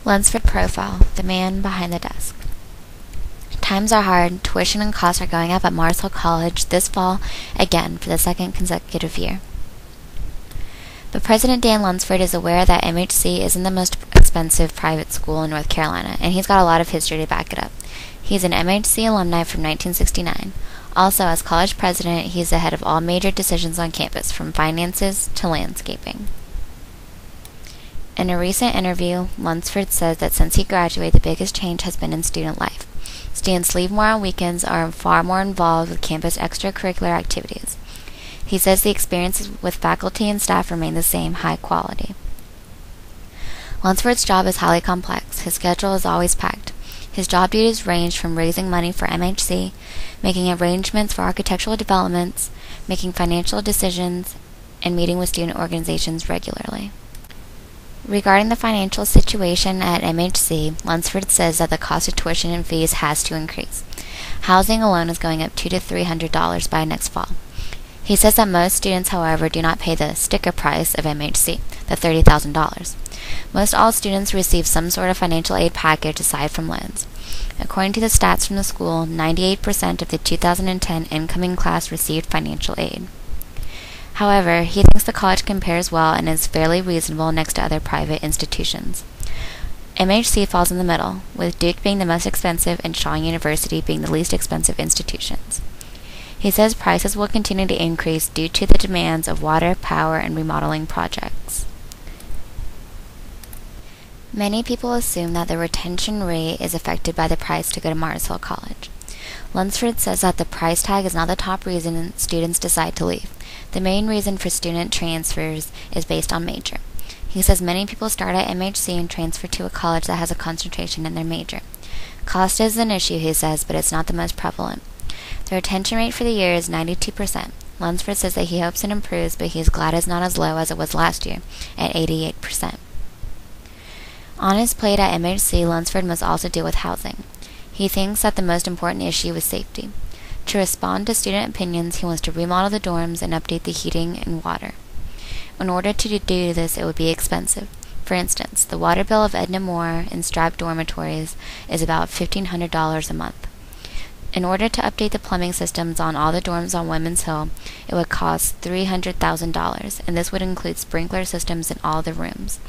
Lunsford profile, the man behind the desk. Times are hard, tuition and costs are going up at Mars Hill College this fall again for the second consecutive year. But President Dan Lunsford is aware that MHC isn't the most expensive private school in North Carolina, and he's got a lot of history to back it up. He's an MHC alumni from 1969. Also, as college president, he's the head of all major decisions on campus, from finances to landscaping. In a recent interview, Lunsford says that since he graduated, the biggest change has been in student life. Students leave more on weekends, are far more involved with campus extracurricular activities. He says the experiences with faculty and staff remain the same, high quality. Lunsford's job is highly complex. His schedule is always packed. His job duties range from raising money for MHC, making arrangements for architectural developments, making financial decisions, and meeting with student organizations regularly. Regarding the financial situation at MHC, Lunsford says that the cost of tuition and fees has to increase. Housing alone is going up $200 to $300 by next fall. He says that most students, however, do not pay the sticker price of MHC, the $30,000. Most all students receive some sort of financial aid package aside from loans. According to the stats from the school, 98% of the 2010 incoming class received financial aid. However, he thinks the college compares well and is fairly reasonable next to other private institutions. MHC falls in the middle, with Duke being the most expensive and Shaw University being the least expensive institutions. He says prices will continue to increase due to the demands of water, power, and remodeling projects. Many people assume that the retention rate is affected by the price to go to Mars Hill College. Lunsford says that the price tag is not the top reason students decide to leave. The main reason for student transfers is based on major. He says many people start at MHC and transfer to a college that has a concentration in their major. Cost is an issue, he says, but it's not the most prevalent. The retention rate for the year is 92%. Lunsford says that he hopes it improves, but he's glad it's not as low as it was last year, at 88%. On his plate at MHC, Lunsford must also deal with housing. He thinks that the most important issue is safety. To respond to student opinions, he wants to remodel the dorms and update the heating and water. In order to do this, it would be expensive. For instance, the water bill of Edna Moore and Strap dormitories is about $1,500 a month. In order to update the plumbing systems on all the dorms on Women's Hill, it would cost $300,000, and this would include sprinkler systems in all the rooms.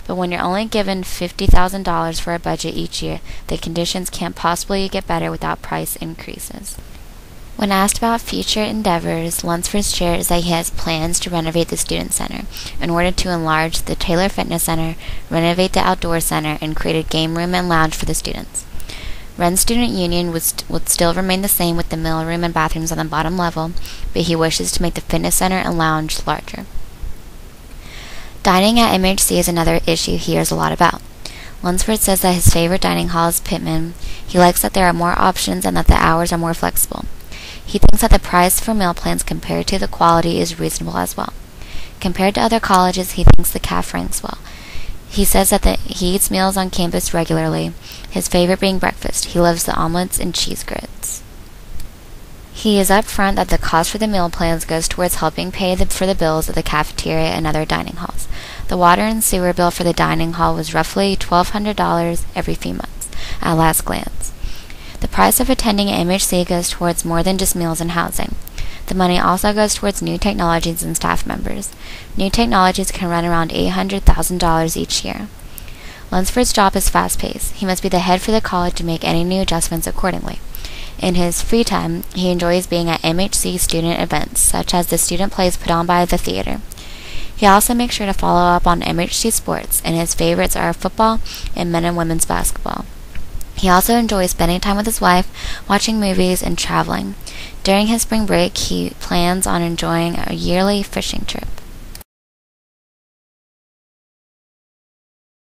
But when you're only given $50,000 for a budget each year, the conditions can't possibly get better without price increases. When asked about future endeavors, Lunsford shares that he has plans to renovate the Student Center in order to enlarge the Taylor Fitness Center, renovate the Outdoor Center, and create a game room and lounge for the students. Wren Student Union would still remain the same with the meal room and bathrooms on the bottom level, but he wishes to make the fitness center and lounge larger. Dining at MHC is another issue he hears a lot about. Lunsford says that his favorite dining hall is Pittman. He likes that there are more options and that the hours are more flexible. He thinks that the price for meal plans compared to the quality is reasonable as well. Compared to other colleges, he thinks the CAF ranks well. He says that he eats meals on campus regularly, his favorite being breakfast. He loves the omelets and cheese grits. He is upfront that the cost for the meal plans goes towards helping pay for the bills of the cafeteria and other dining halls. The water and sewer bill for the dining hall was roughly $1,200 every few months, at last glance. The price of attending MHC goes towards more than just meals and housing. The money also goes towards new technologies and staff members. New technologies can run around $800,000 each year. Lunsford's job is fast-paced. He must be the head for the college to make any new adjustments accordingly. In his free time, he enjoys being at MHC student events, such as the student plays put on by the theater. He also makes sure to follow up on MHC sports, and his favorites are football and men and women's basketball. He also enjoys spending time with his wife, watching movies, and traveling. During his spring break, he plans on enjoying a yearly fishing trip.